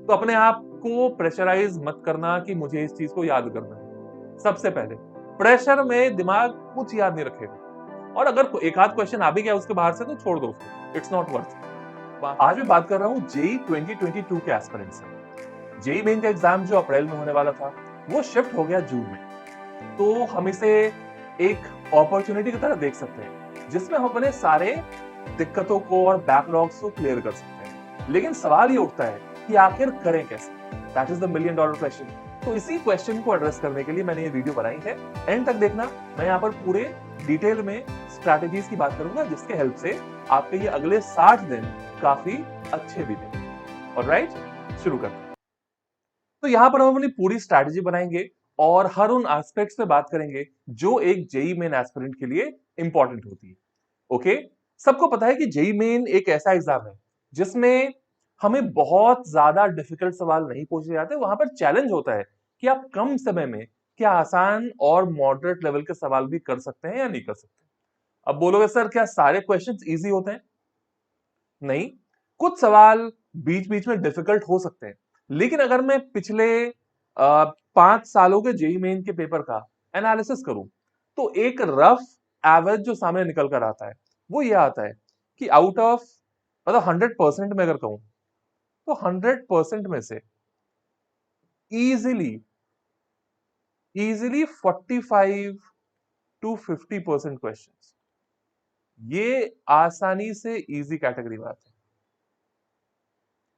तो अपने आप को प्रेशराइज मत करना कि मुझे इस चीज को याद करना है। सबसे पहले प्रेशर में दिमाग कुछ याद नहीं रखेगा, और अगर एक आध क्वेश्चन आ भी गया उसके बाहर से तो छोड़ दो उसको, इट्स नॉट वर्थ। आज मैं बात कर रहा हूँ जेई 2022 के एस्पिरेंट से। जेई मेन का एग्जाम जो अप्रैल में होने वाला था वो शिफ्ट हो गया जून में। तो हम इसे एक अपॉर्चुनिटी की तरह देख सकते हैं जिसमें हम अपने सारे दिक्कतों को और बैकलॉग्स को क्लियर कर सकते हैं। लेकिन सवाल ये उठता है कि आखिर करें कैसे? That is the million dollar question. तो इसी क्वेश्चन को एड्रेस करने के लिए मैंने ये वीडियो बनाई है। एंड तक देखना, मैं यहाँ पर पूरे डिटेल में स्ट्रैटेजीज की बात करूंगा जिसके हेल्प से आपके ये अगले 60 दिन काफी अच्छे बीतेंगे। ऑलराइट, शुरू करते हैं। तो यहाँ पर हम अपनी पूरी स्ट्रैटेजी बनाएंगे और हर उन एस्पेक्ट्स पे बात करेंगे जो एक जेई मेन एस्पिरेंट के लिए इंपॉर्टेंट होती है। ओके, सबको पता है कि जेई मेन एक ऐसा एग्जाम है जिसमें हमें बहुत ज्यादा डिफिकल्ट सवाल नहीं पूछे जाते। वहां पर चैलेंज होता है कि आप कम समय में क्या आसान और मॉडरेट लेवल के सवाल भी कर सकते हैं या नहीं कर सकते। अब बोलोगे सर क्या सारे क्वेश्चंस इजी होते हैं? नहीं, कुछ सवाल बीच बीच में डिफिकल्ट हो सकते हैं। लेकिन अगर मैं पिछले 5 सालों के जेई मेन के पेपर का एनालिसिस करूं तो एक रफ एवरेज जो सामने निकल कर आता है वो ये आता है कि आउट ऑफ, मतलब 100% में अगर कहूं तो 100% में से इजीली इजीली 45 to 50% क्वेश्चंस ये आसानी से इजी कैटेगरी में आते हैं।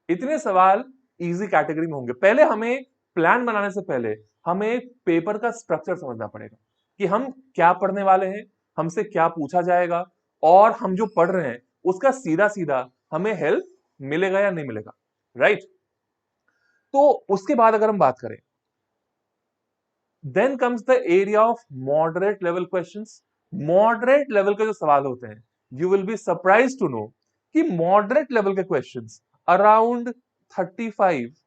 इतने सवाल इजी कैटेगरी में होंगे। पहले हमें प्लान बनाने से पहले हमें पेपर का स्ट्रक्चर समझना पड़ेगा कि हम क्या पढ़ने वाले हैं, हमसे क्या पूछा जाएगा, और हम जो पढ़ रहे हैं उसका सीधा सीधा हमें हेल्प मिलेगा या नहीं मिलेगा। राइट? तो उसके बाद अगर हम बात करें, then comes the area of moderate level questions. Moderate level के जो सवाल होते हैं, you will be surprise to know कि मॉडरेट लेवल के क्वेश्चंस अराउंड 35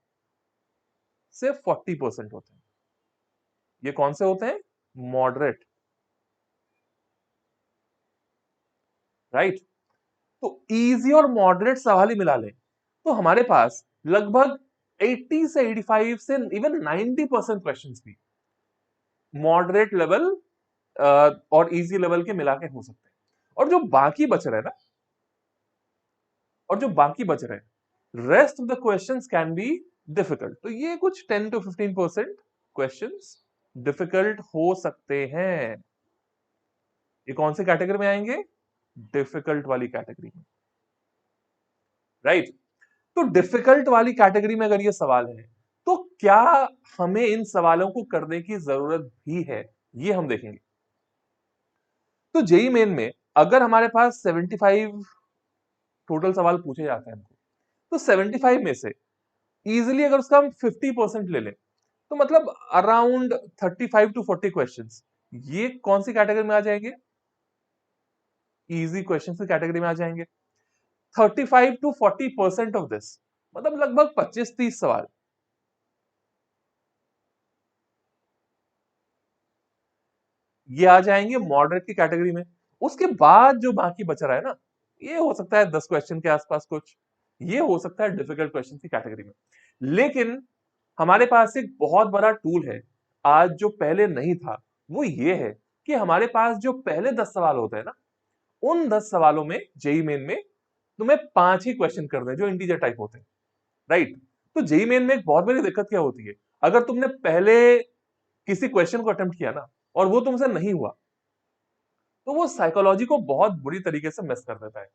से 40% होते हैं। ये कौन से होते हैं? मॉडरेट। राइट? तो इजी और मॉडरेट सवाल ही मिला लें तो हमारे पास लगभग 80 से 85 से इवन 90% क्वेश्चंस भी मॉडरेट लेवल और इजी लेवल के मिला के हो सकते हैं। और जो बाकी बच रहे हैं ना, और जो बाकी बच रहे हैं, rest of the questions can be difficult. तो ये कुछ 10 to 15% क्वेश्चंस डिफिकल्ट हो सकते हैं। ये कौन से कैटेगरी में आएंगे? डिफिकल्ट वाली कैटेगरी में। राइट? तो डिफिकल्ट वाली कैटेगरी में अगर ये सवाल है तो क्या हमें इन सवालों को करने की जरूरत भी है, ये हम देखेंगे। तो जेई मेन में अगर हमारे पास 75 टोटल सवाल पूछे जाते हैं हमको, तो 75 में से इजिली अगर उसका हम 50% ले लें तो मतलब अराउंड 35 to 40 क्वेश्चंस ये कौन सी कैटेगरी में आ जाएंगे? इजी क्वेश्चंस की कैटेगरी में आ जाएंगे। 35 to 40% ऑफ दिस, मतलब लगभग 25-30 सवाल ये आ जाएंगे मॉडरेट की कैटेगरी में। उसके बाद जो बाकी बच रहा है ना, ये हो सकता है 10 क्वेश्चन के आसपास कुछ, ये हो सकता है डिफिकल्ट क्वेश्चन की कैटेगरी में। लेकिन हमारे पास एक बहुत बड़ा टूल है आज जो पहले नहीं था, वो ये है कि हमारे पास जो पहले 10 सवाल होते हैं ना, उन 10 सवालों में जेई मेन में तुम्हें 5 ही क्वेश्चन करने हैं जो इंटीजर टाइप होते हैं। राइट? तो जेई मेन में एक बहुत बड़ी दिक्कत क्या होती है, अगर तुमने पहले किसी क्वेश्चन को अटेम्प्ट किया ना और वो तुमसे नहीं हुआ तो वो साइकोलॉजी को बहुत बुरी तरीके से मिस कर देता है।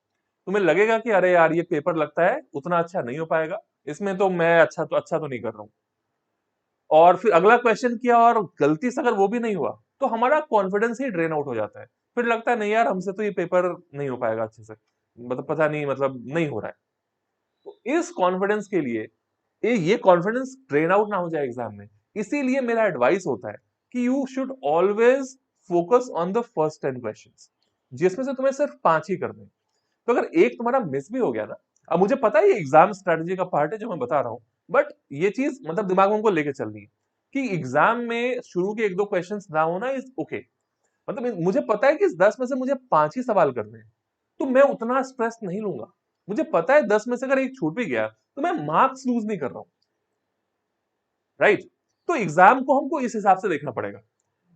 तुम्हें लगेगा कि अरे यार ये पेपर लगता है उतना अच्छा नहीं हो पाएगा, इसमें तो मैं अच्छा तो नहीं कर रहा हूं। और फिर अगला क्वेश्चन किया और गलती से अगर वो भी नहीं हुआ तो हमारा कॉन्फिडेंस ही ड्रेन आउट हो जाता है। फिर लगता है नहीं यार हमसे तो ये पेपर नहीं हो पाएगा अच्छे से, मतलब पता नहीं, मतलब नहीं हो रहा है। तो इस कॉन्फिडेंस के लिए, ये कॉन्फिडेंस ड्रेन आउट ना हो जाए एग्जाम में, इसीलिए मेरा एडवाइस होता है कि you should always focus on the first 10 questions, जिसमें से तुम्हें सिर्फ 5 ही करने हैं। तो अगर एक तुम्हारा मिस भी हो गया ना, अब मुझे पता है ये एग्जाम स्ट्रेटजी का पार्ट है जो मैं बता रहा हूं, बट ये चीज मतलब दिमाग में उनको लेके चलनी है कि एग्जाम में शुरू के 1-2 क्वेश्चंस ना होना इज ओके। मतलब मुझे पता है कि इस 10 में से मुझे 5 ही सवाल करने हैं, तो मैं उतना स्ट्रेस नहीं लूंगा। मुझे पता है 10 में से अगर एक छूट भी गया तो मैं मार्क्स लूज नहीं कर रहा हूं, राइट। तो एग्जाम को हमको इस हिसाब से देखना पड़ेगा।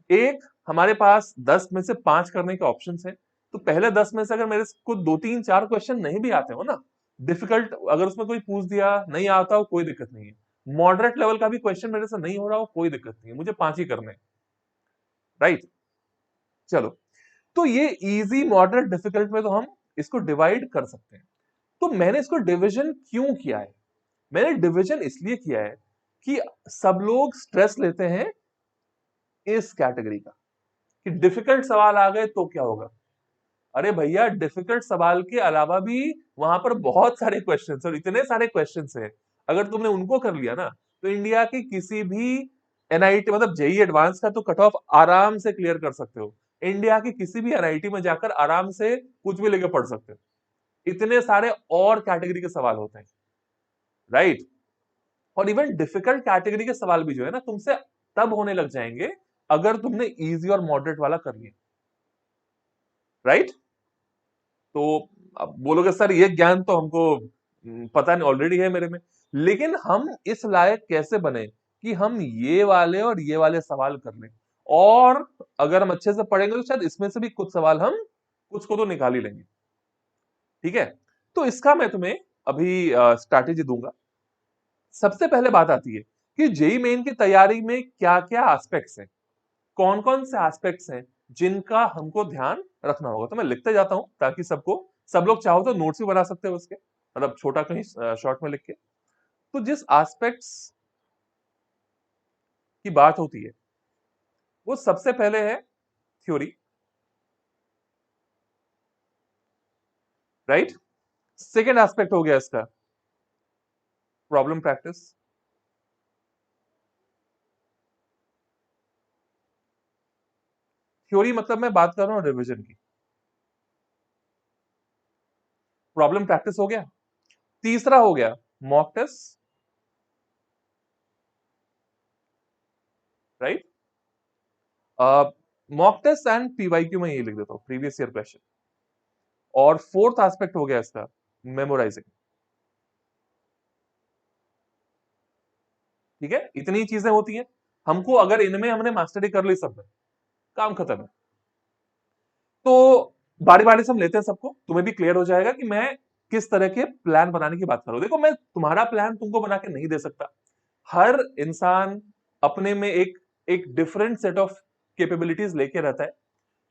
एक, हमारे पास 10 में से 5 करने के ऑप्शन है, तो पहले 10 में से अगर मेरे को 2 3 4 क्वेश्चन नहीं भी आते हो ना, डिफिकल्ट अगर उसमें कोई पूछ दिया नहीं आता हो, कोई दिक्कत नहीं है। मॉडरेट लेवल का भी क्वेश्चन मेरे से नहीं हो रहा हो, कोई दिक्कत नहीं है, मुझे 5 ही करने हैं। राइट। चलो, तो ये इजी मॉडरेट डिफिकल्ट में तो हम इसको डिवाइड कर सकते हैं। तो मैंने इसको डिवीजन क्यों किया है? मैंने डिवीजन इसलिए किया है कि सब लोग स्ट्रेस लेते हैं इस कैटेगरी का कि डिफिकल्ट सवाल आ गए तो क्या होगा। अरे भैया, डिफिकल्ट सवाल के अलावा भी वहां पर बहुत सारे क्वेश्चंस और इतने सारे क्वेश्चंस हैं, अगर तुमने उनको कर लिया ना, तो इंडिया की किसी भी एनआईटी मतलब जेई एडवांस का तो कट ऑफ आराम से क्लियर कर सकते हो। इंडिया की किसी भी एनआईटी में जाकर आराम से कुछ भी लेके पढ़ सकते हो। इतने सारे और कैटेगरी के सवाल होते हैं। राइट। और इवन डिफिकल्ट कैटेगरी के सवाल भी जो है ना, तुमसे तब होने लग जाएंगे अगर तुमने इजी और मॉडरेट वाला कर लिया। राइट। तो अब बोलोगे सर ये ज्ञान तो हमको पता नहीं, ऑलरेडी है मेरे में, लेकिन हम इस लायक कैसे बने कि हम ये वाले और ये वाले सवाल कर लें, और अगर हम अच्छे से पढ़ेंगे तो शायद इसमें से भी कुछ सवाल हम कुछ को तो निकाल ही लेंगे। ठीक है। तो इसका मैं तुम्हें अभी स्ट्रैटेजी दूंगा। सबसे पहले बात आती है कि जेई मेन की तैयारी में क्या क्या एस्पेक्ट्स हैं, कौन कौन से एस्पेक्ट्स हैं जिनका हमको ध्यान रखना होगा। तो मैं लिखते जाता हूं ताकि सब लोग चाहो तो नोट्स भी बना सकते हो उसके, मतलब छोटा कहीं शॉर्ट में लिख के। तो जिस एस्पेक्ट्स की बात होती है वो सबसे पहले है थ्योरी। राइट। सेकेंड एस्पेक्ट हो गया इसका प्रॉब्लम प्रैक्टिस। थ्योरी मतलब मैं बात कर रहा हूं रिविजन की। प्रॉब्लम प्रैक्टिस हो गया। तीसरा हो गया mock test. Right. Mock test and PYQ में ये लिख देता हूं, प्रीवियस ईयर क्वेश्चन। और फोर्थ एस्पेक्ट हो गया इसका मेमोराइजिंग। ठीक है, इतनी चीजें होती हैं हमको, अगर इनमें हमने मास्टरी कर ली सब में, काम खत्म है। तो बारी बारी से हम लेते हैं सबको, तुम्हें भी क्लियर हो जाएगा कि मैं किस तरह के प्लान बनाने की बात कर रहा हूं। देखो, मैं तुम्हारा प्लान तुमको बना के नहीं दे सकता। हर इंसान अपने में एक एक डिफरेंट सेट ऑफ कैपेबिलिटीज लेके रहता है।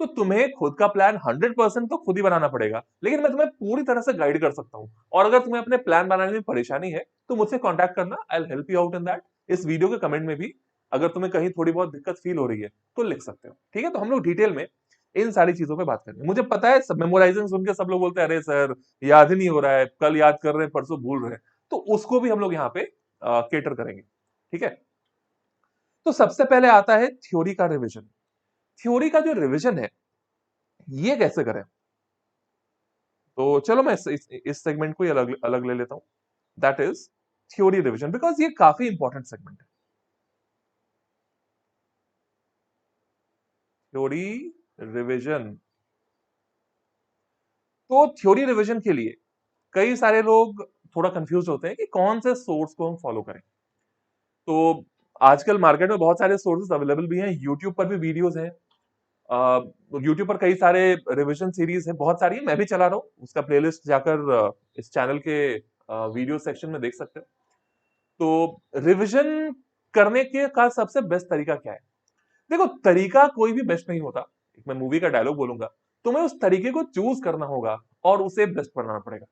तो तुम्हें खुद का प्लान 100% तो खुद ही बनाना पड़ेगा, लेकिन मैं तुम्हें पूरी तरह से गाइड कर सकता हूं। और अगर तुम्हें अपने प्लान बनाने में परेशानी है तो मुझसे कांटेक्ट करना, I will help you out in that. इस वीडियो के कमेंट में भी अगर तुम्हें कहीं थोड़ी बहुत दिक्कत फील हो रही है तो लिख सकते हो। ठीक है, तो हम लोग डिटेल में इन सारी चीजों पे बात करेंगे। मुझे पता है सब मेमोराइजिंग सुन के सब लोग बोलते हैं अरे सर याद ही नहीं हो रहा है, कल याद कर रहे हैं परसों भूल रहे हैं, तो उसको भी हम लोग यहाँ पे केटर करेंगे। ठीक है। तो सबसे पहले आता है थ्योरी का रिविजन। थ्योरी का जो रिविजन है ये कैसे करें? तो चलो मैं इस सेगमेंट को ही अलग अलग ले लेता हूं, that is theory revision, because ये काफी इंपॉर्टेंट सेगमेंट है। Theory revision. तो थ्योरी रिवीजन के लिए कई सारे लोग थोड़ा कंफ्यूज होते हैं कि कौन से सोर्स को हम फॉलो करें। तो आजकल मार्केट में बहुत सारे सोर्सेज अवेलेबल भी हैं, यूट्यूब पर भी वीडियोस हैं। यूट्यूब पर कई सारे रिवीजन सीरीज है, बहुत सारी है, मैं भी चला रहा हूँ, उसका प्लेलिस्ट जाकर इस चैनल के वीडियो सेक्शन में देख सकते हो। तो रिवीजन करने के का सबसे बेस्ट तरीका क्या है? देखो, तरीका कोई भी बेस्ट नहीं होता। एक मैं मूवी का डायलॉग बोलूंगा, तुम्हें उस तरीके को चूज करना होगा और उसे बेस्ट बनाना पड़ेगा।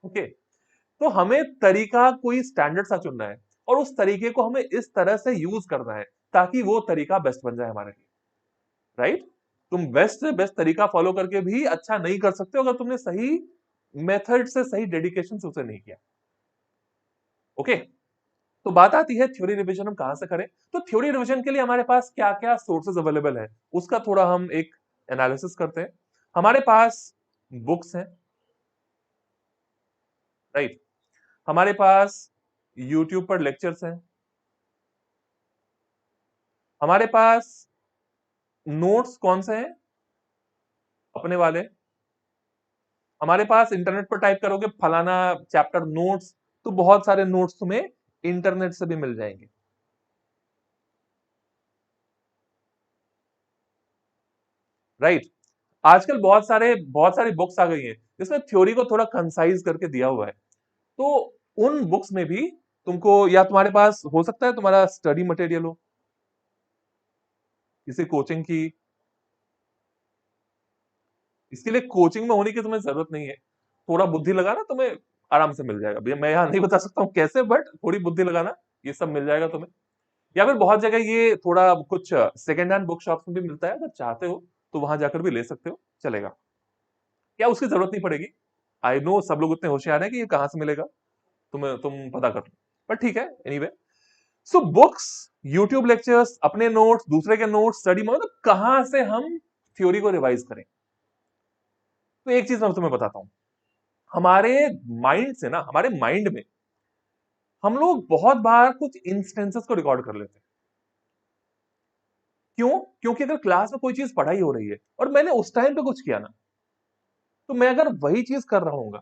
ओके। तो हमें तरीका कोई स्टैंडर्ड सा चुनना है और उस तरीके को हमें इस तरह से यूज करना है ताकि वो तरीका बेस्ट बन जाए हमारे लिए। राइट। तुम बेस्ट से बेस्ट तरीका फॉलो करके भी अच्छा नहीं कर सकते अगर तुमने सही मेथड से, सही डेडिकेशन से उसे नहीं किया। ओके। तो बात आती है थ्योरी रिवीजन हम कहां से करें। तो थ्योरी रिवीजन के लिए हमारे पास क्या क्या सोर्सेज अवेलेबल है उसका थोड़ा हम एक एनालिसिस करते हैं। हमारे पास बुक्स हैं। राइट। हमारे पास यूट्यूब पर लेक्चर्स हैं। हमारे पास नोट्स कौन से हैं? अपने वाले। हमारे पास इंटरनेट पर टाइप करोगे फलाना चैप्टर नोट्स, तो बहुत सारे नोट्स तुम्हें इंटरनेट से भी मिल जाएंगे। राइट। आजकल बहुत सारी बुक्स आ गई हैं जिसमें थ्योरी को थोड़ा कंसाइज करके दिया हुआ है। तो उन बुक्स में भी तुमको, या तुम्हारे पास हो सकता है तुम्हारा स्टडी मटेरियल हो किसी कोचिंग की, इसके लिए कोचिंग में होने की तुम्हें जरूरत नहीं है। थोड़ा बुद्धि लगाना तुम्हें आराम से मिल जाएगा भैया। मैं यहाँ नहीं बता सकता हूँ कैसे, बट थोड़ी बुद्धि लगाना ये सब मिल जाएगा तुम्हें। या फिर बहुत जगह ये थोड़ा कुछ सेकेंड हैंड बुक शॉप में भी मिलता है, अगर चाहते हो तो वहां जाकर भी ले सकते हो, चलेगा। क्या उसकी जरूरत नहीं पड़ेगी। आई नो सब लोग उतने होशियार हैं कि ये कहां से मिलेगा, तुम पता कर लो, पर ठीक है। Anyway, so books, YouTube lectures, अपने नोट्स, दूसरे के नोट्स, स्टडी, मतलब कहां से हम थ्योरी को रिवाइज करें। तो एक चीज मैं तुम्हें बताता हूं, हमारे माइंड से ना, हमारे माइंड में हम लोग बहुत बार कुछ इंस्टेंसेस को रिकॉर्ड कर लेते हैं। क्यों? क्योंकि अगर क्लास में कोई चीज पढ़ाई हो रही है और मैंने उस टाइम पे कुछ किया ना, तो मैं अगर वही चीज कर रहा हूँ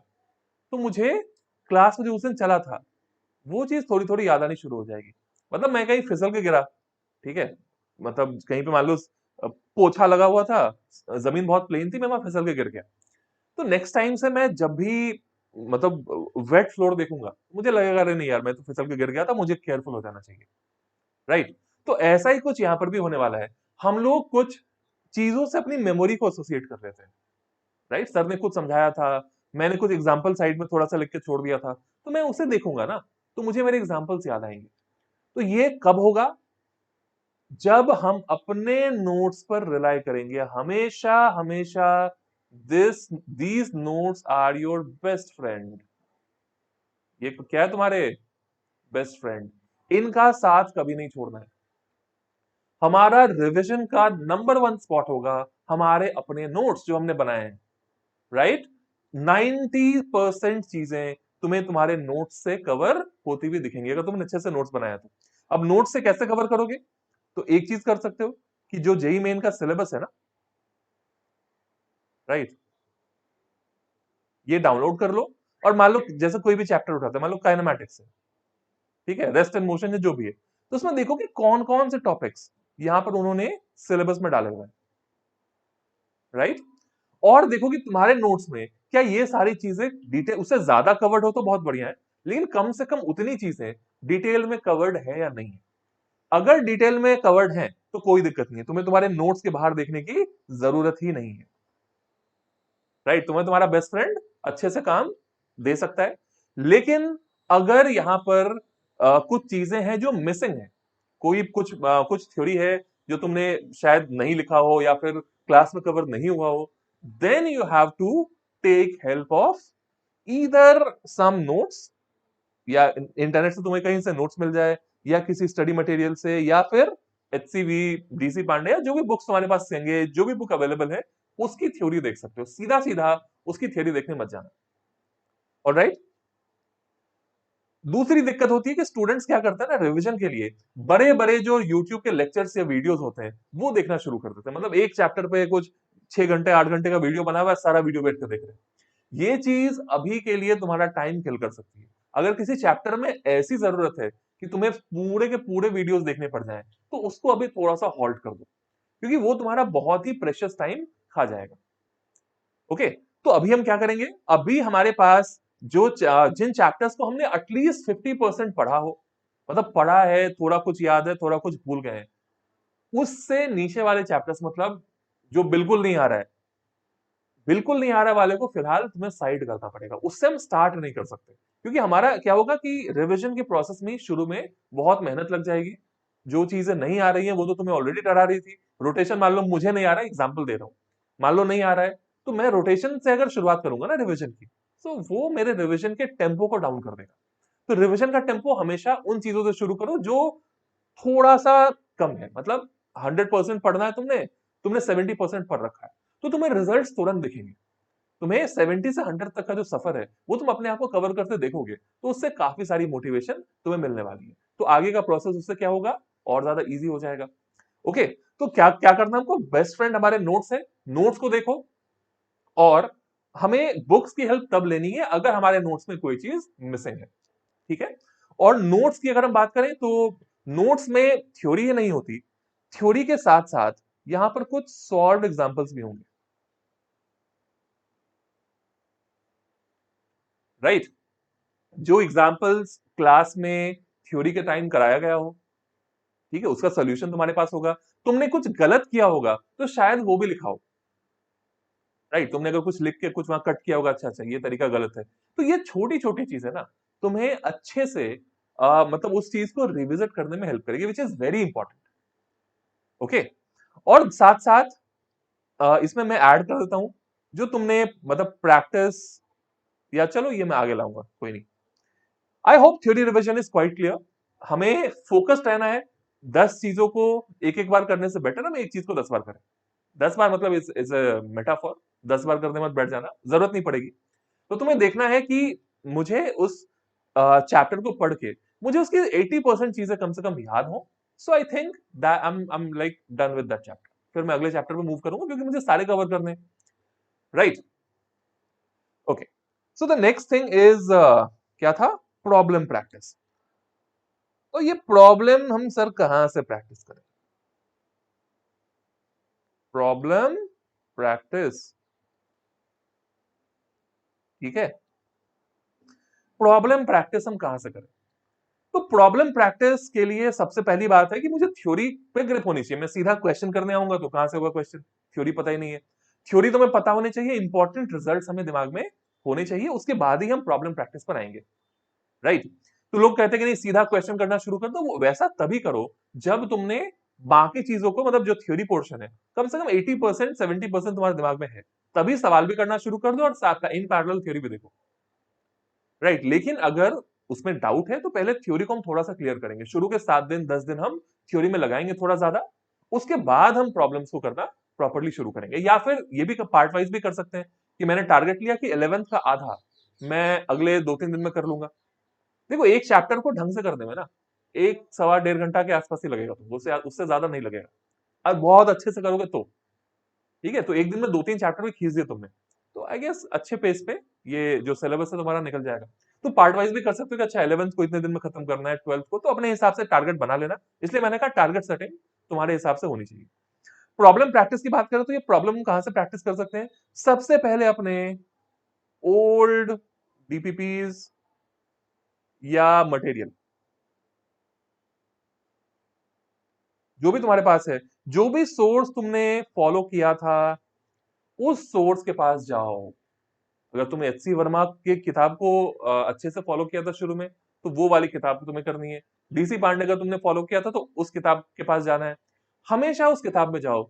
तो मुझे क्लास में जो उस दिन चला था वो चीज थोड़ी थोड़ी याद आनी शुरू हो जाएगी। मतलब मैं कहीं फिसल के गिरा, ठीक है, मतलब कहीं पे मान लो पोछा लगा हुआ था, जमीन बहुत प्लेन थी, मैं वहां फिसल के गिर गया, तो नेक्स्ट टाइम से मैं जब भी मतलब वेट फ्लोर देखूंगा मुझे लगेगा अरे नहीं यार, मैं तो फिसल के गिर गया था, मुझे केयरफुल हो जाना चाहिए। राइट। तो ऐसा ही कुछ यहाँ पर भी होने वाला है। हम लोग कुछ चीजों से अपनी मेमोरी को एसोसिएट कर लेते हैं। राइट, सर ने कुछ समझाया था, मैंने कुछ एग्जाम्पल साइड में थोड़ा सा लिख के छोड़ दिया था, तो मैं उसे देखूंगा ना, तो मुझे मेरे एग्जाम्पल्स याद आएंगे। तो ये कब होगा? जब हम अपने नोट्स पर रिलाई करेंगे। हमेशा हमेशा this these notes are your best friend. ये क्या है? तुम्हारे बेस्ट फ्रेंड। इनका साथ कभी नहीं छोड़ना है। हमारा रिवीजन का नंबर वन स्पॉट होगा हमारे अपने नोट्स जो हमने बनाए हैं। राइट। 90% चीजें तुम्हें तुम्हारे नोट्स से कवर होती हुई दिखेंगी अगर तुमने अच्छे से नोट्स बनाया तो। अब नोट्स से कैसे कवर करोगे? तो एक चीज कर सकते हो कि जो जेई मेन का सिलेबस है ना, राइट, ये डाउनलोड कर लो। और मान लो जैसे कोई भी चैप्टर उठाते हैं, मान लो काइनेमैटिक्स है, ठीक है, रेस्ट एंड मोशन है, जो भी है, तो उसमें देखो कि कौन कौन से टॉपिक्स यहां पर उन्होंने सिलेबस में डाले हुए हैं। राइट। और देखो कि तुम्हारे नोट्स में क्या ये सारी चीजें डिटेल उससे ज्यादा कवर्ड हो तो बहुत बढ़िया है, लेकिन कम से कम उतनी चीजें डिटेल में कवर्ड है या नहीं है। अगर डिटेल में कवर्ड है तो कोई दिक्कत नहीं है, तुम्हें तुम्हारे नोट्स के बाहर देखने की जरूरत ही नहीं है। राइट, तुम्हें तुम्हारा बेस्ट फ्रेंड अच्छे से काम दे सकता है। लेकिन अगर यहां पर कुछ चीजें हैं जो मिसिंग है, कोई कुछ थ्योरी है जो तुमने शायद नहीं लिखा हो या फिर क्लास में कवर नहीं हुआ हो, then you have to take help of either some notes, या इंटरनेट से तुम्हें कहीं से नोट्स मिल जाए, या किसी स्टडी मटेरियल से, या फिर एचसीवी, डीसी पांडे, या जो भी बुक्स तुम्हारे पास होंगे, जो भी बुक अवेलेबल है, उसकी थ्योरी देख सकते हो। सीधा सीधा उसकी थ्योरी देखने मत जाना। ऑलराइट। दूसरी दिक्कत होती है कि स्टूडेंट्स क्या करते हैं ना, रिवीजन के लिए बड़े बड़े जो यूट्यूब के लेक्चर्स या वीडियोस होते हैं वो देखना शुरू कर देते हैं। मतलब एक चैप्टर पे कुछ 6 घंटे 8 घंटे का वीडियो बना हुआ है, सारा वीडियो बैठ कर देख रहे हैं। ये चीज अभी के लिए तुम्हारा टाइम किल कर सकती है। अगर किसी चैप्टर में ऐसी जरूरत है कि तुम्हें पूरे के पूरे वीडियोस देखने पड़ जाएं, तो उसको अभी थोड़ा सा हॉल्ट कर दो, क्योंकि वो तुम्हारा बहुत ही प्रेशियस टाइम खा जाएगा। ओके। तो अभी हम क्या करेंगे, अभी हमारे पास जिन चैप्टर्स को हमने एटलीस्ट 50% पढ़ा हो, मतलब पढ़ा है, थोड़ा कुछ याद है, थोड़ा कुछ भूल गए हैं, उससे नीचे वाले चैप्टर्स, मतलब जो बिल्कुल नहीं आ रहा है, बिल्कुल नहीं आ रहा वाले को फिलहाल तुम्हें साइड करना पड़ेगा, उससे हम स्टार्ट नहीं कर सकते। क्योंकि हमारा क्या होगा कि रिवीजन के प्रोसेस में शुरू में बहुत मेहनत लग जाएगी। जो चीजें नहीं आ रही हैं वो तो तुम्हें ऑलरेडी डरा रही थी। रोटेशन मान लो मुझे नहीं आ रहा है, एग्जाम्पल दे रहा हूं, मान लो नहीं आ रहा है, तो मैं रोटेशन से अगर शुरुआत करूंगा ना रिवीजन की, तो वो मेरे रिवीजन के टेम्पो को डाउन कर देगा। तो रिवीजन का टेम्पो हमेशा उन चीजों से शुरू करो जो थोड़ा सा कम है। मतलब 100% पढ़ना है तुमने, 70% पढ़ रखा है, तो तुम्हें रिजल्ट्स तुरंत दिखेंगे। तुम्हें 70 से 100 तक का जो सफर है वो तुम अपने आप को कवर करते देखोगे, तो उससे काफी सारी मोटिवेशन तुम्हें मिलने वाली है। तो आगे का प्रोसेस उससे क्या होगा, और ज्यादा इजी हो जाएगा। ओके। तो क्या क्या करना है हमको, बेस्ट फ्रेंड हमारे नोट्स है, नोट्स को देखो। और हमें बुक्स की हेल्प तब लेनी है अगर हमारे नोट्स में कोई चीज मिसिंग है, ठीक है। और नोट्स की अगर हम बात करें तो नोट्स में थ्योरी ही नहीं होती, थ्योरी के साथ साथ यहां पर कुछ सॉल्व्ड एग्जांपल्स भी होंगे, राइट? जो एग्जांपल्स क्लास में थ्योरी के टाइम कराया गया हो, ठीक है, उसका सोल्यूशन तुम्हारे पास होगा। तुमने कुछ गलत किया होगा तो शायद वो भी लिखा हो, राइट? तुमने अगर कुछ लिख के कुछ वहां कट किया होगा, अच्छा अच्छा ये तरीका गलत है, तो ये छोटी छोटी चीज है ना, तुम्हें अच्छे से मतलब उस चीज को रिविजिट करने में हेल्प करेगी, which is very important. Okay, और साथ साथ इसमें मैं ऐड कर देता हूं, जो तुमने मतलब प्रैक्टिस, या चलो ये मैं आगे लाऊंगा, कोई नहीं। I hope theory revision is quite clear. हमें फोकस्ड रहना है। 10 चीजों को एक एक बार करने से बेटर हम एक चीज को 10 बार करें। 10 बार मतलब इज मेटाफॉर, 10 बार करने मत बैठ जाना, जरूरत नहीं पड़ेगी। तो तुम्हें देखना है कि मुझे उस चैप्टर को पढ़ के मुझे उसकी 80% चीजें कम से कम याद हो। So I think that I am like done with that chapter. फिर मैं अगले चैप्टर पे मूव करूंगा क्योंकि मुझे सारे कवर करने हैं, right? Okay, so the next thing is क्या था? Problem practice. तो ये प्रॉब्लम हम सर कहां से प्रैक्टिस करें? प्रॉब्लम प्रैक्टिस, ठीक है। प्रॉब्लम प्रैक्टिस हम कहां से करें? तो प्रॉब्लम प्रैक्टिस के लिए सबसे पहली बात है कि मुझे थ्योरी पे ग्रिप होनी चाहिए। मैं सीधा क्वेश्चन करने आऊंगा तो कहां से होगा क्वेश्चन? थ्योरी पता ही नहीं है। थ्योरी तो हमें पता होनी चाहिए, इंपॉर्टेंट रिजल्ट्स हमें दिमाग में होने चाहिए, उसके बाद ही हम प्रॉब्लम प्रैक्टिस पर आएंगे, राइट? तो लोग कहते हैं कि नहीं सीधा क्वेश्चन करना शुरू कर दो, वो वैसा तभी करो जब तुमने बाकी चीजों को, मतलब जो थ्योरी पोर्शन है, कम से कम 80% 70% तुम्हारे दिमाग में है, तभी सवाल भी करना शुरू कर दो और साथ इन पैरेलल थ्योरी भी देखो, राइट? लेकिन अगर उसमें डाउट है तो पहले थ्योरी को हम थोड़ा सा क्लियर करेंगे। शुरू के 7 दिन 10 दिन हम थ्योरी में लगाएंगे थोड़ा ज्यादा, उसके बाद हम प्रॉब्लम्स को करना प्रॉपर्ली शुरू करेंगे। या फिर ये भी पार्ट वाइज भी कर सकते हैं कि मैंने टारगेट लिया कि 11th का आधा मैं अगले 2-3 दिन में कर लूंगा। देखो एक चैप्टर को ढंग से करने में ना 1 सवा 1.5 घंटा के आसपास ही लगेगा, तुमको उससे उससे ज्यादा नहीं लगेगा। और बहुत अच्छे से करोगे तो ठीक है, तो एक दिन में 2-3 चैप्टर भी खींच दिए तुमने, तो आई गेस अच्छे पेस पे ये जो सिलेबस है तुम्हारा निकल जाएगा। तो पार्ट वाइज भी कर सकते हो कि अच्छा 11th को इतने दिन में खत्म करना है, 12th को, तो अपने हिसाब से टारगेट बना लेना। इसलिए मैंने कहा टारगेट सेटिंग तुम्हारे हिसाब से होनी चाहिए। प्रॉब्लम प्रैक्टिस की बात करें तो ये प्रॉब्लम कहां से प्रैक्टिस कर सकते हैं? सबसे पहले अपने ओल्ड डीपीपीज या मटेरियल, जो भी तुम्हारे पास है, जो भी सोर्स तुमने फॉलो किया था, उस सोर्स के पास जाओ। अगर तुमने एचसी वर्मा के किताब को अच्छे से फॉलो किया था शुरू में, तो वो वाली किताब तुम्हें करनी है। डीसी पांडे का तुमने फॉलो किया था तो उस किताब के पास जाना है। हमेशा उस किताब में जाओ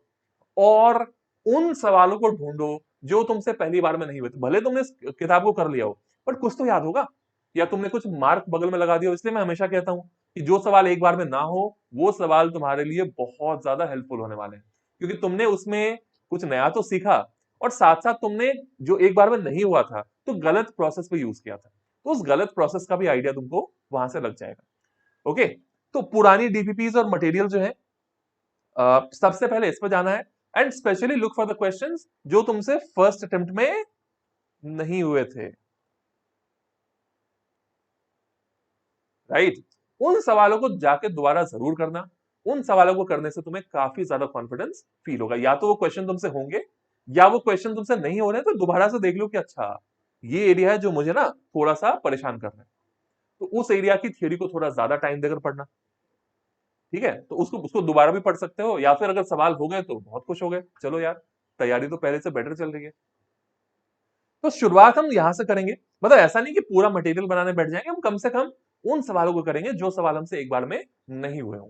और उन सवालों को ढूंढो जो तुमसे पहली बार में नहीं हुए थे। भले तुमने इस किताब को कर लिया हो, पर कुछ तो याद होगा, या तुमने कुछ मार्क बगल में लगा दिया हो। इसलिए मैं हमेशा कहता हूं कि जो सवाल एक बार में ना हो, वो सवाल तुम्हारे लिए बहुत ज्यादा हेल्पफुल होने वाले हैं, क्योंकि तुमने उसमें कुछ नया तो सीखा, और साथ साथ तुमने जो एक बार में नहीं हुआ था तो गलत प्रोसेस पे यूज किया था, तो उस गलत प्रोसेस का भी आइडिया तुमको वहां से लग जाएगा। ओके, तो पुरानी डीपीपीज और मटेरियल जो है, सबसे पहले इस पर जाना है। And specially look for the questions जो तुमसे फर्स्ट अटेम्प्ट में नहीं हुए थे, राइट? उन सवालों को जाके दोबारा जरूर करना। उन सवालों को करने से तुम्हें काफी ज्यादा कॉन्फिडेंस फील होगा। या तो वो क्वेश्चन तुमसे होंगे, या वो क्वेश्चन तुमसे नहीं हो रहे तो दोबारा से देख लो कि अच्छा ये एरिया है जो मुझे ना थोड़ा सा परेशान कर रहा है, तो उस एरिया की थ्योरी को थोड़ा ज्यादा टाइम देकर पढ़ना, ठीक है? तो उसको उसको दोबारा भी पढ़ सकते हो, या फिर अगर सवाल हो गए तो बहुत खुश हो गए, चलो यार तैयारी तो पहले से बेटर चल रही है। तो शुरुआत हम यहां से करेंगे। मतलब ऐसा नहीं कि पूरा मटेरियल बनाने बैठ जाएंगे, हम कम से कम उन सवालों को करेंगे जो सवाल हमसे एक बार में नहीं हुए हों,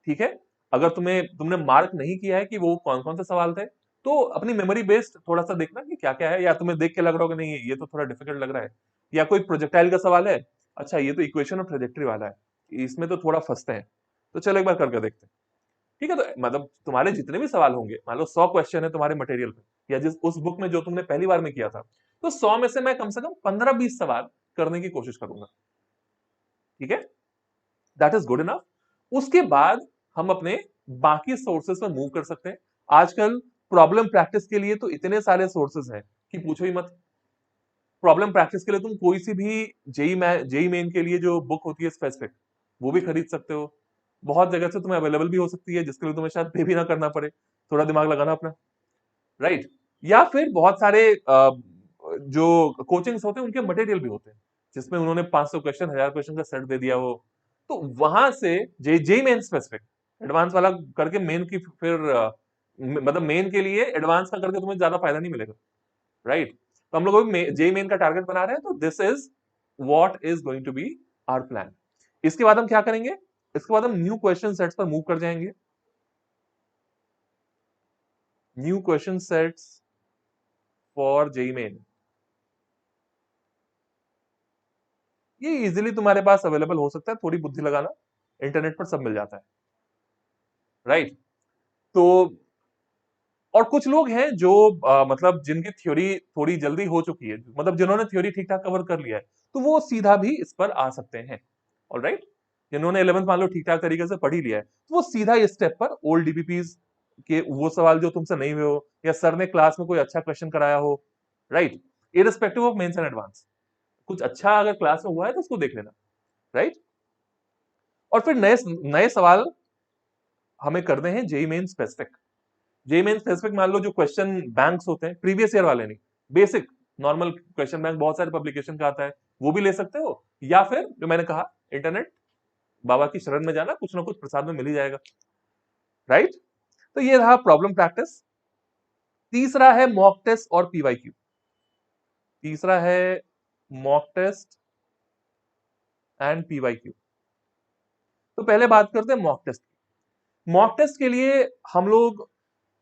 ठीक है? अगर तुमने मार्क नहीं किया है कि वो कौन कौन से सवाल थे, तो अपनी मेमोरी बेस्ड थोड़ा सा देखना कि क्या क्या है, या तुम्हें देख के लग रहा हो कि नहीं ये तो थोड़ा डिफिकल्ट लग रहा है, या कोई प्रोजेक्टाइल का सवाल है, अच्छा ये तो इक्वेशन और ट्रेजेक्टरी वाला है, इसमें तो थोड़ा फंसते हैं, तो चलो एक बार करके देखते हैं, ठीक है? तो मतलब तुम्हारे जितने भी सवाल होंगे, मान लो 100 क्वेश्चन है तुम्हारे मटेरियल पे, या जिस उस बुक में जो तुमने पहली बार में किया था, तो 100 में से मैं कम से कम 15-20 सवाल करने की कोशिश करूंगा, ठीक है? That is good enough. उसके बाद हम अपने बाकी सोर्सेस पर मूव कर सकते हैं। आजकल प्रॉब्लम प्रैक्टिस के लिए तो इतने सारे सोर्सेस हैं कि पूछो ही मत। प्रॉब्लम प्रैक्टिस के लिए तुम कोई सी भी जेई मेन के लिए जो बुक होती है स्पेसिफिक, वो भी खरीद सकते हो। बहुत जगह से तुम्हें अवेलेबल भी हो सकती है, जिसके लिए तुम्हें शायद पे भी ना करना पड़े। थोड़ा दिमाग लगाना अपना, राइट। या फिर बहुत सारे जो कोचिंग्स होते हैं उनके मटेरियल भी होते हैं जिसमें उन्होंने 500 क्वेश्चन 1000 क्वेश्चन का सेट दे दिया हो, तो वहां से जे मेन स्पेसिफिक एडवांस वाला करके मेन की फिर मतलब मेन के लिए एडवांस का करके तुम्हें ज्यादा फायदा नहीं मिलेगा, राइट। तो हम लोग जे मेन का टारगेट बना रहे हैं, तो this is what is going to be our plan. इसके बाद हम क्या करेंगे, इसके बाद हम न्यू क्वेश्चन सेट्स पर मूव कर जाएंगे। New question sets for JEE Main, ये इजीली तुम्हारे पास अवेलेबल हो सकता है, थोड़ी बुद्धि लगाना, इंटरनेट पर सब मिल जाता है, राइट। तो और कुछ लोग हैं जो मतलब जिनकी थ्योरी थोड़ी जल्दी हो चुकी है, मतलब जिन्होंने थ्योरी ठीक ठाक कवर कर लिया है, तो वो सीधा भी इस पर आ सकते हैं, ऑलराइट। जिन्होंने 11th मान लो ठीक ठाक तरीके से पढ़ ही लिया है, तो वो सीधा इस स्टेप पर ओल्ड डीबीपीज के वो सवाल जो तुमसे नहीं हुए हो, या सर ने क्लास में कोई अच्छा क्वेश्चन कराया हो, right, irrespective of mains and advance, कुछ अच्छा अगर क्लास में हुआ है तो उसको देख लेना, राइट। और फिर नए नए सवाल हमें करने हैं JEE Main specific. JEE Main specific मान लो जो क्वेश्चन बैंक्स होते हैं, प्रीवियस ईयर वाले नहीं, बेसिक नॉर्मल क्वेश्चन बैंक बहुत सारे पब्लिकेशन का आता है, वो भी ले सकते हो, या फिर जो मैंने कहा इंटरनेट, बाबा की शरण में जाना, कुछ ना कुछ प्रसाद में मिल ही जाएगा, राइट। तो ये रहा प्रॉब्लम प्रैक्टिस। तीसरा है मॉक टेस्ट और पीवाईक्यू। तीसरा है मॉक टेस्ट एंड पीवाईक्यू। तो पहले बात करते हैं मॉक टेस्ट। मॉक टेस्ट के लिए हम लोग,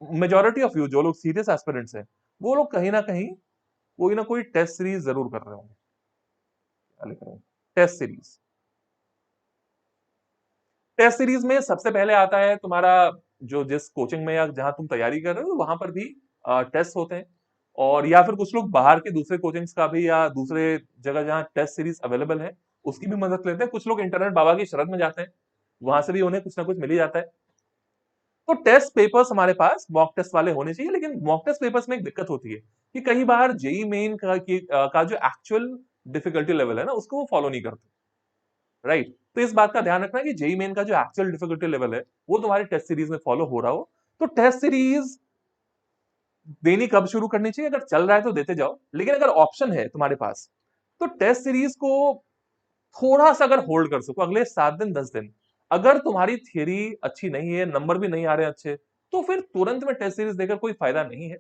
मेजोरिटी ऑफ यू जो लोग सीरियस एस्पिरेंट्स हैं, वो लोग कहीं कोई ना कोई टेस्ट सीरीज जरूर कर रहे होंगे। क्या लिख रहे हैं, टेस्ट सीरीज। टेस्ट सीरीज में सबसे पहले आता है तुम्हारा, जो जिस कोचिंग में या जहां तुम तैयारी कर रहे हो वहां पर भी टेस्ट होते हैं, और या फिर कुछ लोग बाहर के दूसरे कोचिंग्स का भी या दूसरे जगह जहां टेस्ट सीरीज अवेलेबल है उसकी भी मदद लेते हैं। कुछ लोग इंटरनेट बाबा की शरण में जाते हैं, वहां से भी उन्हें कुछ ना कुछ मिल ही जाता है। तो टेस्ट पेपर्स हमारे पास मॉक टेस्ट वाले होने चाहिए, लेकिन मॉक टेस्ट पेपर्स में एक दिक्कत होती है कि कई बार जेई मेन का जो एक्चुअल डिफिकल्टी लेवल है ना, उसको वो फॉलो नहीं करते, राइट। तो इस बात का ध्यान रखना कि जेई मेन का जो एक्चुअल डिफिकल्टी लेवल है वो तुम्हारी टेस्ट सीरीज में फॉलो हो रहा हो। तो टेस्ट सीरीज देनी कब शुरू करनी चाहिए, अगर चल रहा है तो देते जाओ, लेकिन अगर ऑप्शन है तुम्हारे पास तो टेस्ट सीरीज को थोड़ा सा अगर होल्ड कर सको अगले 7 दिन 10 दिन, अगर तुम्हारी थियरी अच्छी नहीं है, नंबर भी नहीं आ रहे अच्छे, तो फिर तुरंत में टेस्ट सीरीज देकर कोई फायदा नहीं है।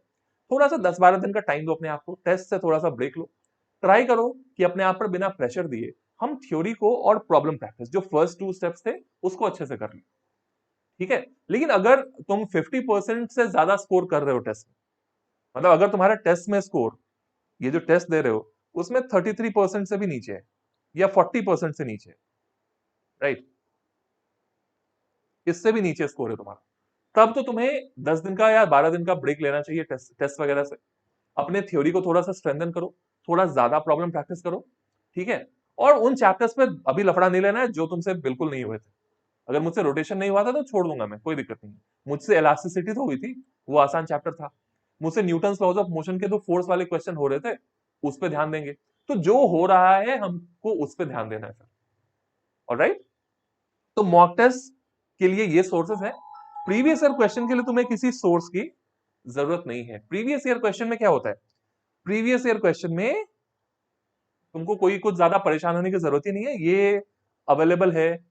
थोड़ा सा 10-12 दिन का टाइम दो अपने आप को, टेस्ट से थोड़ा सा ब्रेक लो, ट्राई करो कि अपने आप पर बिना प्रेशर दिए हम थ्योरी को और प्रॉब्लम प्रैक्टिस जो फर्स्ट 2 स्टेप्स थे उसको अच्छे से कर ली, ठीक है। लेकिन अगर तुम 50% से ज्यादा स्कोर कर रहे हो टेस्ट में, मतलब अगर तुम्हारा टेस्ट में स्कोर, ये जो टेस्ट दे रहे हो उसमें 33% से भी नीचे है या 40% से नीचे है, राइट, इससे भी नीचे स्कोर है तुम्हारा, तब तो तुम्हें 10 दिन का या 12 दिन का ब्रेक लेना चाहिए टेस्ट वगैरह से। अपने थ्योरी को थोड़ा सा स्ट्रेंथन करो, थोड़ा ज्यादा प्रॉब्लम प्रैक्टिस करो, ठीक है। और उन चैप्टर्स पे अभी लफड़ा नहीं लेना है जो तुमसे बिल्कुल नहीं हुए थे। अगर मुझसे रोटेशन नहीं हुआ था तो छोड़ दूंगा मैं, कोई दिक्कत नहीं है। मुझसे इलास्टिसिटी तो हुई थी, वो आसान चैप्टर था। मुझसे न्यूटन लॉज ऑफ मोशन के 2 फोर्स वाले क्वेश्चन हो रहे थे, उस पर ध्यान देंगे। तो जो हो रहा है हमको उस पर ध्यान देना है फिर, ऑलराइट। तो मॉक टेस्ट के लिए ये सोर्सेस है। प्रीवियस ईयर क्वेश्चन के लिए तुम्हें किसी सोर्स की जरूरत नहीं है। प्रीवियस ईयर क्वेश्चन में क्या होता है, प्रीवियस ईयर क्वेश्चन में तुमको कोई कुछ ज्यादा परेशान होने की जरूरत ही नहीं है, ये अवेलेबल है,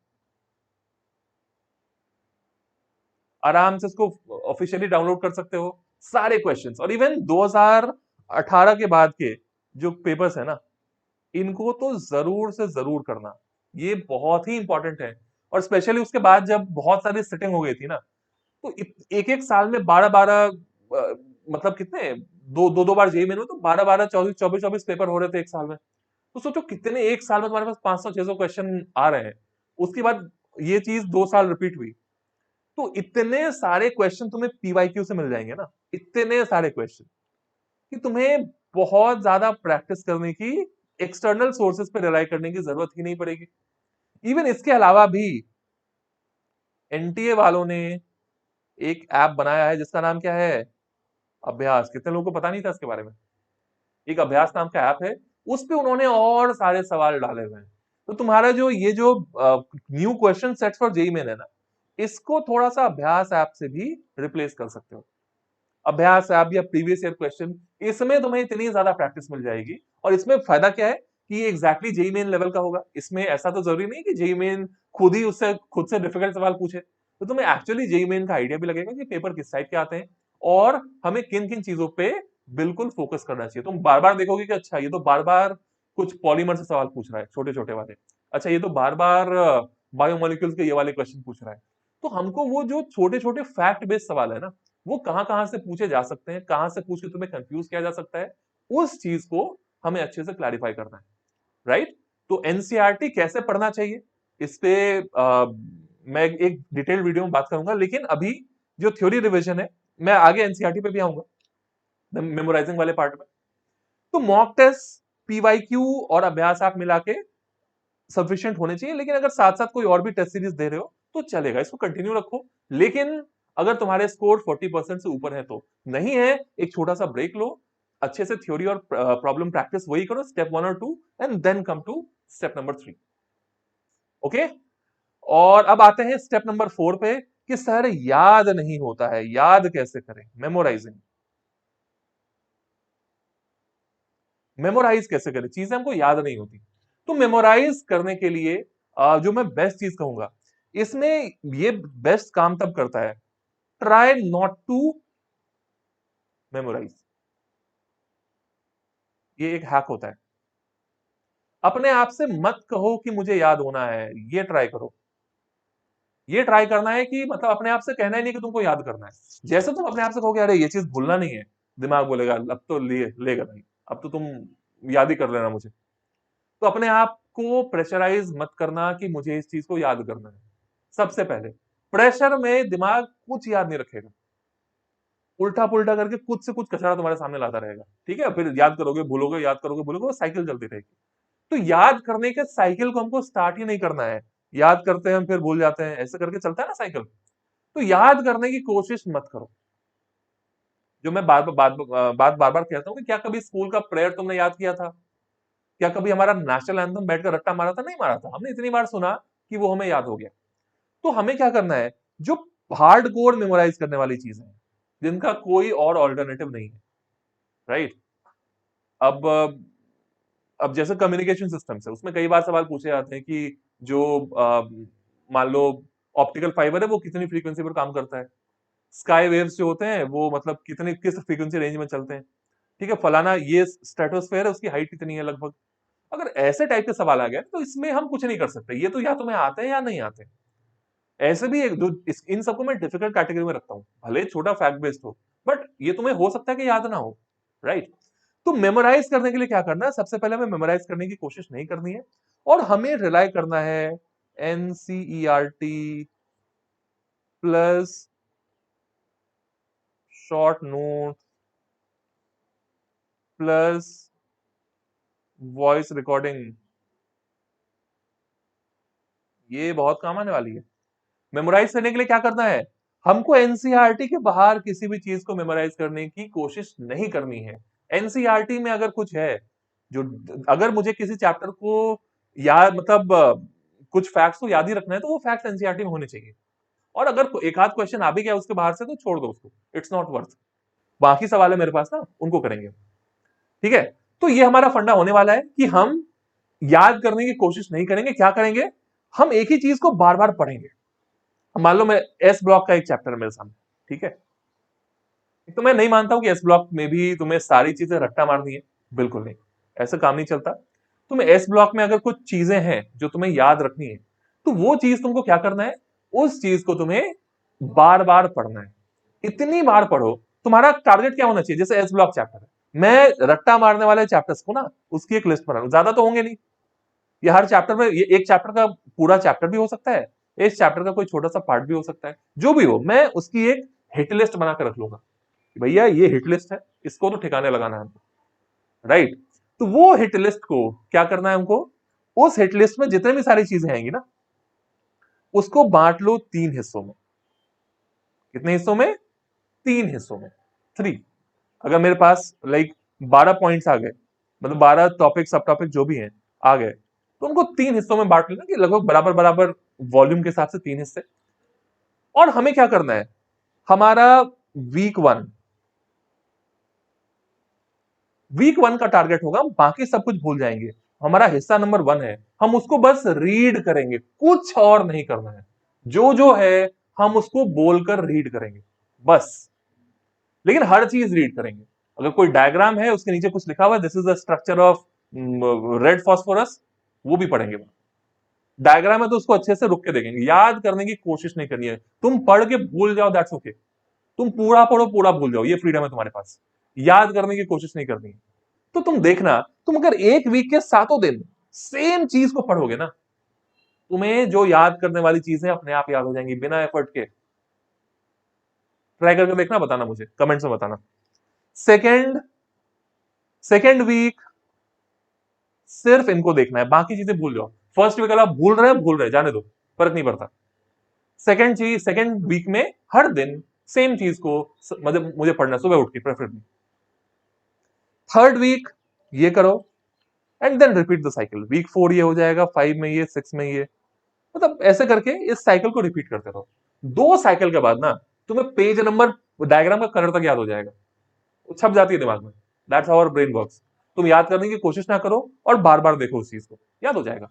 आराम से इसको ऑफिशियली डाउनलोड कर सकते हो सारे क्वेश्चंस। और इवन 2018 के बाद के जो पेपर्स है ना, इनको तो जरूर से जरूर करना, ये बहुत ही इंपॉर्टेंट है। और स्पेशली उसके बाद जब बहुत सारी सिटिंग हो गई थी ना, तो एक एक साल में 12-12 मतलब कितने, दो बार जेई मेन में तो 12-12 24-24 पेपर हो रहे थे एक साल में। तो सोचो कितने, एक साल में तुम्हारे पास 500-600 क्वेश्चन आ रहे हैं। उसके बाद ये चीज 2 साल रिपीट हुई, तो इतने सारे क्वेश्चन तुम्हें पीवाईक्यू से मिल जाएंगे ना, इतने सारे क्वेश्चन कि तुम्हें बहुत ज्यादा प्रैक्टिस करने की, एक्सटर्नल सोर्सेज पे रिलाई करने की जरूरत ही नहीं पड़ेगी। इवन इसके अलावा भी एनटीए वालों ने एक ऐप बनाया है जिसका नाम क्या है, अभ्यास। कितने लोगों को पता नहीं था इसके बारे में, एक अभ्यास नाम का ऐप है, उस पे उन्होंने और सारे सवाल डाले हुए हैं। तो तुम्हारा जो ये जो new question sets for JEE Main है ना, इसको थोड़ा सा अभ्यास ऐप से भी रिप्लेस कर सकते हो। अभ्यास ऐप या प्रीवियस ईयर क्वेश्चन, इसमें तुम्हें इतनी ज्यादा प्रैक्टिस मिल जाएगी। और इसमें फायदा क्या है कि ये एग्जैक्टली जेईई मेन लेवल का होगा। इसमें ऐसा तो जरूरी नहीं कि जेईई मेन खुद से डिफिकल्ट सवाल पूछे, तो तुम्हें एक्चुअली जेईई मेन का आइडिया भी लगेगा कि पेपर किस टाइप के आते हैं और हमें किन किन चीजों पे बिल्कुल फोकस करना चाहिए। तुम बार बार देखोगे कि अच्छा ये तो बार बार कुछ पॉलीमर से सवाल पूछ रहा है, छोटे छोटे वाले। अच्छा ये तो बार बार बायोमोलिक्यूल्स के ये वाले क्वेश्चन पूछ रहा है। तो हमको वो जो छोटे छोटे फैक्ट बेस्ड सवाल है ना, वो कहां कहां से पूछे जा सकते हैं, कहां से पूछ के तुम्हें कंफ्यूज किया जा सकता है, उस चीज को हमें अच्छे से क्लैरिफाई करना है। राइट? तो एनसीईआरटी कैसे पढ़ना चाहिए, इस पे मैं एक डिटेल वीडियो में बात करूंगा। लेकिन अभी जो थ्योरी रिवीजन है, मैं आगे एनसीईआरटी पे भी आऊंगा मेमोराइजिंग वाले पार्ट में। तो मॉक टेस्ट, पीवाईक्यू और अभ्यास आप मिला के सफिशिएंट होने चाहिए। लेकिन अगर साथ साथ कोई और भी टेस्ट सीरीज दे रहे हो तो चलेगा, इसको कंटिन्यू रखो। लेकिन अगर तुम्हारे स्कोर 40% से ऊपर है तो नहीं है, एक छोटा सा ब्रेक लो, अच्छे से थ्योरी और प्रॉब्लम प्रैक्टिस वही करो, स्टेप 1 और 2, and then come to step number 3। Okay? और अब आते हैं स्टेप नंबर 4 पे कि सर याद नहीं होता है, याद कैसे करें? मेमोराइजिंग, मेमोराइज कैसे करें, चीजें हमको याद नहीं होती। तो मेमोराइज करने के लिए जो मैं बेस्ट चीज कहूंगा, इसमें ये बेस्ट काम तब करता है, ट्राई नॉट टू मेमोराइज। ये एक हैक होता है। अपने आप से मत कहो कि मुझे याद होना है, ये ट्राई करो। ये ट्राई करना है कि मतलब अपने आप से कहना ही नहीं कि तुमको याद करना है। जैसे तुम अपने आप से कहोगे अरे ये चीज भूलना नहीं है, दिमाग बोलेगा अब तो लेगा नहीं, अब तो तुम याद ही कर लेना मुझे। तो अपने आप को प्रेशराइज मत करना कि मुझे इस चीज को याद करना है। सबसे पहले प्रेशर में दिमाग कुछ याद नहीं रखेगा, उल्टा पुल्टा करके कुछ से कुछ कचरा तुम्हारे सामने लाता रहेगा। ठीक है? फिर याद करोगे भूलोगे, याद करोगे भूलोगे, वो साइकिल चलती रहेगी। तो याद करने के साइकिल को हमको स्टार्ट ही नहीं करना है। याद करते हैं हम फिर भूल जाते हैं, ऐसे करके चलता है ना साइकिल। तो याद करने की कोशिश मत करो। जो मैं बार बार कहता हूँ कि क्या कभी स्कूल का प्रेयर तुमने याद किया था? क्या कभी हमारा नेशनल एंथम बैठकर रट्टा मारा था? नहीं मारा था। हमने इतनी बार सुना कि वो हमें याद हो गया। तो हमें क्या करना है, जो हार्ड कोर मेमोराइज करने वाली चीजें हैं, जिनका कोई और ऑल्टरनेटिव नहीं है। राइट? अब जैसे कम्युनिकेशन सिस्टम है, उसमें कई बार सवाल पूछे जाते हैं कि जो मान लो ऑप्टिकल फाइबर है वो कितनी फ्रीक्वेंसी पर काम करता है, स्काई वेव्स जो होते हैं वो मतलब कितने किस फ्रीक्वेंसी रेंज में चलते हैं। ठीक है? फलाना ये स्ट्रेटोस्फेयर है, उसकी हाइट कितनी है लगभग। अगर ऐसे टाइप के सवाल आ गए तो इसमें हम कुछ नहीं कर सकते, ये तो या तुम्हें आते हैं या नहीं आते। ऐसे भी एक दो इन सबको मैं डिफिकल्ट कैटेगरी में रखता हूँ, भले छोटा फैक्ट बेस्ड हो, बट ये तुम्हें हो सकता है कि याद ना हो। राइट? तो मेमोराइज करने के लिए क्या करना है, सबसे पहले हमें मेमोराइज करने की कोशिश नहीं करनी है, और हमें रिलाई करना है NCERT plus short note plus voice recording. ये बहुत काम आने वाली है। मेमोराइज करने के लिए क्या करना है, हमको एनसीईआरटी के बाहर किसी भी चीज को मेमोराइज करने की कोशिश नहीं करनी है। एनसीईआरटी में अगर कुछ है जो, अगर मुझे किसी चैप्टर को याद मतलब कुछ फैक्ट्स को याद ही रखना है तो वो फैक्ट्स एनसीईआरटी में होने चाहिए। और अगर एक आध क्वेश्चन आ भी गया उसके बाहर से तो छोड़ दो उसको, इट्स नॉट वर्थ। बाकी सवाल है मेरे पास ना, उनको करेंगे। ठीक है? तो ये हमारा फंडा होने वाला है कि हम याद करने की कोशिश नहीं करेंगे। क्या करेंगे, हम एक ही चीज को बार बार पढ़ेंगे। मान लो मैं एस ब्लॉक का एक चैप्टर है मेरे सामने, ठीक है? तो मैं नहीं मानता हूं कि एस ब्लॉक में भी तुम्हें सारी चीजें रट्टा मारनी है, बिल्कुल नहीं, ऐसा काम नहीं चलता। तुम्हें एस ब्लॉक में अगर कुछ चीजें हैं जो तुम्हें याद रखनी है, तो वो चीज तुमको क्या करना है, उस चीज को तुम्हें बार बार पढ़ना है। इतनी बार पढ़ो, तुम्हारा टारगेट क्या होना चाहिए, जैसे एस ब्लॉक चैप्टर है, मैं रट्टा मारने वाले चैप्टर्स को ना उसकी एक लिस्ट बना लूं, ज्यादा तो होंगे नहीं। ये हर चैप्टर में, ये एक चैप्टर का पूरा चैप्टर भी हो सकता है, इस चैप्टर का कोई छोटा सा पार्ट भी हो सकता है, जो भी हो मैं उसकी एक हिट लिस्ट बनाकर रख लूंगा कि भैया ये हिट लिस्ट है, इसको तो ठिकाने लगाना है हमको। राइट? तो वो हिट लिस्ट को क्या करना है हमको, उस हिट लिस्ट में जितने भी सारी चीजें आएंगी ना, उसको बांट लो 3 हिस्सों में। कितने हिस्सों में? 3 हिस्सों में, 3। अगर मेरे पास लाइक 12 पॉइंट्स आ गए, मतलब 12 टॉपिक सब टॉपिक जो भी हैं आ गए, तो उनको 3 हिस्सों में बांट लेना कि लगभग बराबर बराबर वॉल्यूम के हिसाब से 3 हिस्से। और हमें क्या करना है, हमारा वीक वन का टारगेट होगा, बाकी सब कुछ भूल जाएंगे। हमारा हिस्सा नंबर 1 है, हम उसको बस रीड करेंगे, कुछ और नहीं करना है। जो जो है हम उसको बोलकर रीड करेंगे बस, लेकिन हर चीज रीड करेंगे। अगर कोई डायग्राम है उसके नीचे कुछ लिखा हुआ है, this is the structure of red phosphorus, वो भी पढ़ेंगे। डायग्राम है तो उसको अच्छे से रुक के देखेंगे, याद करने की कोशिश नहीं करनी है। तुम पढ़ के भूल जाओ, दैट्स ओके। तुम पूरा पढ़ो, पूरा भूल जाओ, ये फ्रीडम है तुम्हारे पास। याद करने की कोशिश नहीं करनी है। तो तुम देखना, तुम अगर एक वीक के 7 दिन सेम चीज को पढ़ोगे ना, तुम्हें जो याद करने वाली चीजें अपने आप याद हो जाएंगी बिना एफर्ट के। ट्राई करके देखना, बताना मुझे कमेंट्स में बताना। सेकेंड सेकेंड वीक सिर्फ इनको देखना है, बाकी चीजें भूल जाओ। फर्स्ट वीक आप भूल रहे जाने दो, फर्क नहीं पड़ता। सेकेंड वीक में हर दिन सेम चीज को मतलब मुझे पढ़ना सुबह उठ के प्रेफरेबली। थर्ड वीक ये करो and then repeat the cycle. Week 4 ये हो जाएगा, 5 में ये, 6 में ये, मतलब ऐसे करके इस साइकिल को रिपीट करते रहो। 2 साइकिल के बाद ना तुम्हें पेज नंबर डायग्राम का कलर तक याद हो जाएगा, वो छप जाती है दिमाग में। That's how our brain works. तुम याद करने की कोशिश ना करो और बार बार देखो उस चीज को, याद हो जाएगा।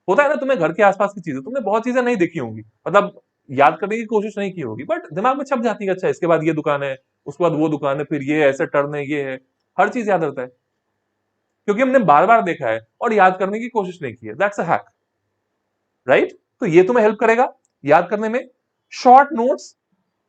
होता है ना, तुम्हें घर के आसपास की चीजें, तुमने बहुत चीजें नहीं देखी होंगी, मतलब याद करने की कोशिश नहीं की होगी, बट दिमाग में छप जाती है। अच्छा इसके बाद ये दुकान है, उसके बाद वो दुकान है, फिर ये ऐसे टर्न है, ये है, हर चीज याद रहता है क्योंकि हमने बार बार देखा है और याद करने की कोशिश नहीं की है। That's a hack, right? तो ये तुम्हें हेल्प करेगा याद करने में। शॉर्ट नोट्स,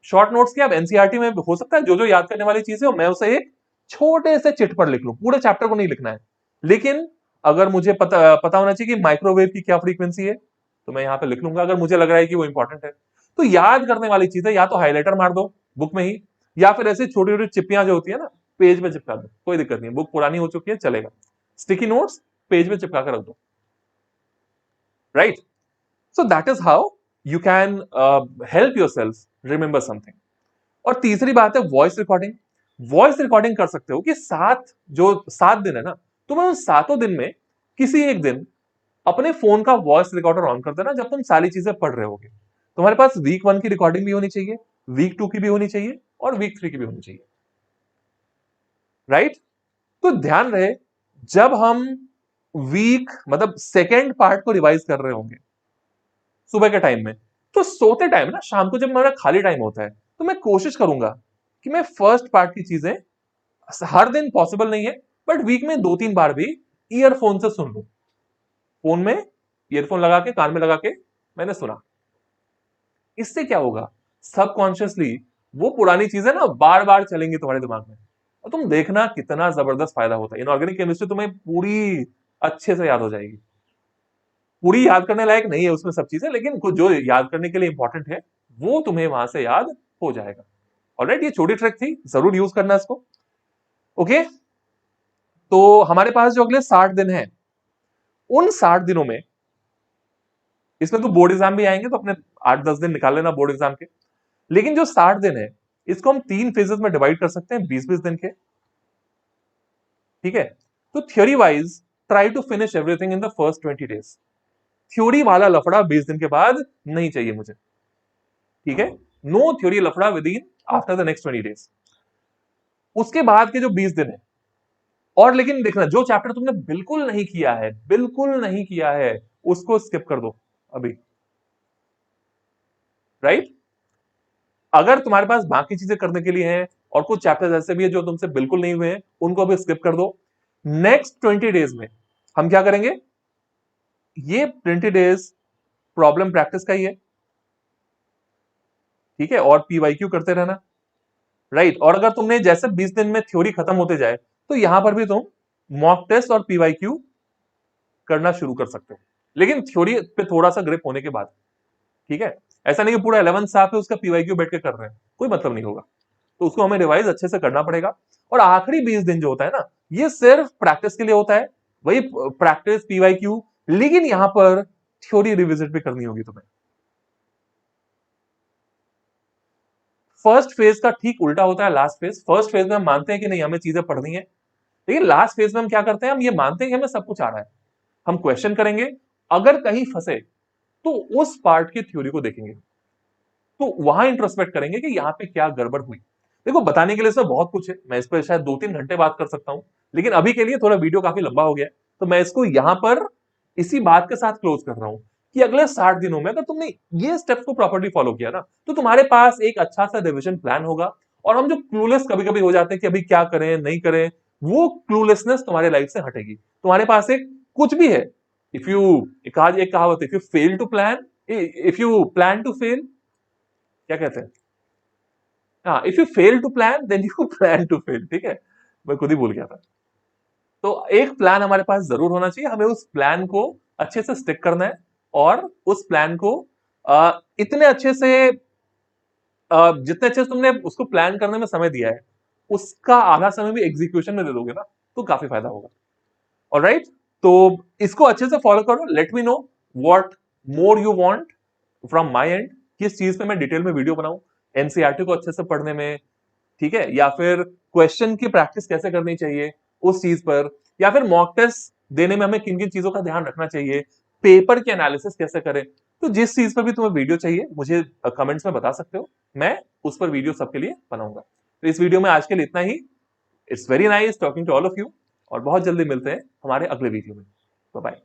शॉर्ट नोट्स की आप एनसीईआरटी में हो सकता है जो जो याद करने वाली चीजें हो मैं उसे एक छोटे से चिट पर लिख लूं, पूरे चैप्टर को नहीं लिखना है। लेकिन अगर मुझे पता होना चाहिए कि माइक्रोवेव की क्या फ्रीक्वेंसी है, तो मैं यहां पे लिख लूंगा अगर मुझे लग रहा है कि वो इंपॉर्टेंट है। तो याद करने वाली चीजें या तो हाईलाइटर मार दो बुक में ही, या फिर ऐसी छोटी छोटी चिप्पियां जो होती है ना, पेज में चिपका दो, कोई दिक्कत नहीं, बुक पुरानी हो चुकी है चलेगा। स्टिकी नोट्स पेज में चिपका कर रख दो, right? So that is how you can help your self remember something. और तीसरी बात है वॉइस रिकॉर्डिंग। वॉइस रिकॉर्डिंग कर सकते हो कि 7 दिन है ना, तुम्हें उन 7 दिन में किसी एक दिन अपने फोन का वॉइस रिकॉर्डर ऑन कर देना जब तुम सारी चीजें पढ़ रहे होगे। तुम्हारे पास वीक 1 की रिकॉर्डिंग भी होनी चाहिए, वीक 2 की भी होनी चाहिए और वीक 3 की भी होनी चाहिए, राइट? तो ध्यान रहे, जब हम वीक मतलब सेकेंड पार्ट को रिवाइज कर रहे होंगे सुबह के टाइम में, तो सोते टाइम ना, शाम को जब मेरा खाली टाइम होता है, तो मैं कोशिश करूंगा कि मैं फर्स्ट पार्ट की चीजें, हर दिन पॉसिबल नहीं है बट वीक में 2-3 बार भी ईयरफोन से सुन लूं। फोन में ईयरफोन लगा के, कान में लगा के मैंने सुना। इससे क्या होगा, सबकॉन्शियसली वो पुरानी चीजें ना बार बार चलेंगी तुम्हारे दिमाग में, और तुम देखना कितना जबरदस्त फायदा होता है। इनऑर्गेनिक केमिस्ट्री तुम्हें पूरी अच्छे से याद हो जाएगी। पूरी याद करने लायक नहीं है उसमें सब चीजें, लेकिन कुछ जो याद करने के लिए इंपॉर्टेंट है वो तुम्हें वहां से याद हो जाएगा। ऑलराइट, ये छोटी ट्रिक थी, जरूर यूज करना इसको। ओके, तो हमारे पास जो अगले 60 दिन है, उन 60 दिनों में, इसमें तो बोर्ड एग्जाम भी आएंगे तो अपने 8-10 दिन निकाल लेना बोर्ड एग्जाम के, लेकिन जो 60 दिन है इसको हम 3 फेजेस में डिवाइड कर सकते हैं 20-20 दिन के, ठीक है? तो theory wise try to finish everything in the first 20 days. Theory वाला लफड़ा 20 दिन के बाद नहीं चाहिए मुझे, ठीक है? नो थ्योरी लफड़ा with in after the next 20 days. उसके बाद के जो 20 दिन है, और लेकिन देखना जो चैप्टर तुमने बिल्कुल नहीं किया है, बिल्कुल नहीं किया है, उसको स्किप कर दो अभी, राइट? अगर तुम्हारे पास बाकी चीजें करने के लिए हैं और कुछ चैप्टर्स ऐसे भी है जो तुमसे बिल्कुल नहीं हुए हैं, उनको अभी स्किप कर दो। नेक्स्ट 20 डेज में हम क्या करेंगे, ये 20 डेज प्रॉब्लम प्रैक्टिस का ही है, ठीक है? और पीवाईक्यू करते रहना, राइट? और अगर तुमने जैसे 20 दिन में थ्योरी खत्म होते जाए तो यहां पर भी तुम मॉक टेस्ट और पीवाईक्यू करना शुरू कर सकते हो, लेकिन थ्योरी पे थोड़ा सा ग्रिप होने के बाद, ठीक है? ऐसा नहीं कि पूरा 11 साफ है उसका पीवाईक्यू बैठ के कर रहे हैं, कोई मतलब नहीं होगा। तो उसको हमें रिवाइज अच्छे से करना पड़ेगा। और आखिरी 20 दिन जो होता है ना, ये सिर्फ प्रैक्टिस के लिए होता है, वही प्रैक्टिस पीवाईक्यू, लेकिन यहां पर थ्योरी रिविजिट भी करनी होगी तुम्हें। फर्स्ट फेज का ठीक उल्टा होता है लास्ट फेज। फर्स्ट फेज में हम मानते हैं कि नहीं हमें चीजें पढ़नी है, लेकिन लास्ट फेज में हम क्या करते हैं, हम ये मानते हैं कि हमें सब कुछ आ रहा है। हम क्वेश्चन करेंगे, अगर कहीं फंसे तो उस पार्ट की थ्योरी को देखेंगे। तो वहां इंट्रोस्पेक्ट करेंगे कि यहाँ पे क्या गड़बड़ हुई। देखो बताने के लिए इसमें बहुत कुछ है, मैं इस पर शायद 2-3 घंटे बात कर सकता हूँ, लेकिन अभी के लिए थोड़ा वीडियो काफी लंबा हो गया है, तो मैं इसको यहाँ पर इसी बात के साथ क्लोज कर रहा हूँ कि अगले 60 दिनों में अगर तुमने ये स्टेप्स को प्रॉपर्ली फॉलो किया ना, तो तुम्हारे पास एक अच्छा सा रिविजन प्लान होगा। और हम जो क्लूलेस कभी कभी हो जाते हैं कि अभी क्या करें नहीं करें, वो क्लूलेसनेस तुम्हारे लाइफ से हटेगी। तुम्हारे पास एक कुछ भी है, इफ यू एक कहावत, if you fail to plan, if you plan to fail, क्या कहते हैं, हाँ, if you fail to plan then you plan to fail, ठीक है, मैं खुद ही भूल गया था। तो एक प्लान हमारे पास जरूर होना चाहिए, हमें उस प्लान को अच्छे से स्टिक करना है, और उस प्लान को इतने अच्छे से जितने अच्छे से तुमने उसको प्लान करने में समय दिया है, उसका आधा समय भी एग्जीक्यूशन में दे दोगे ना, तो काफी फायदा होगा। ऑलराइट, तो इसको अच्छे से फॉलो करो। Let me know what more you want from my and, किस चीज पे मैं डिटेल में वीडियो बनाऊं, एनसीईआरटी को अच्छे से पढ़ने में, ठीक है, या फिर क्वेश्चन की प्रैक्टिस कैसे करनी चाहिए उस चीज पर, या फिर मॉक टेस्ट देने में हमें किन किन चीजों का ध्यान रखना चाहिए, पेपर के एनालिसिस कैसे करें। तो जिस चीज पर भी तुम्हें वीडियो चाहिए मुझे कमेंट्स में बता सकते हो, मैं उस पर वीडियो सबके लिए बनाऊंगा। तो इस वीडियो में आज के लिए इतना ही। It's very nice talking to all of you, और बहुत जल्दी मिलते हैं हमारे अगले वीडियो में। Bye bye.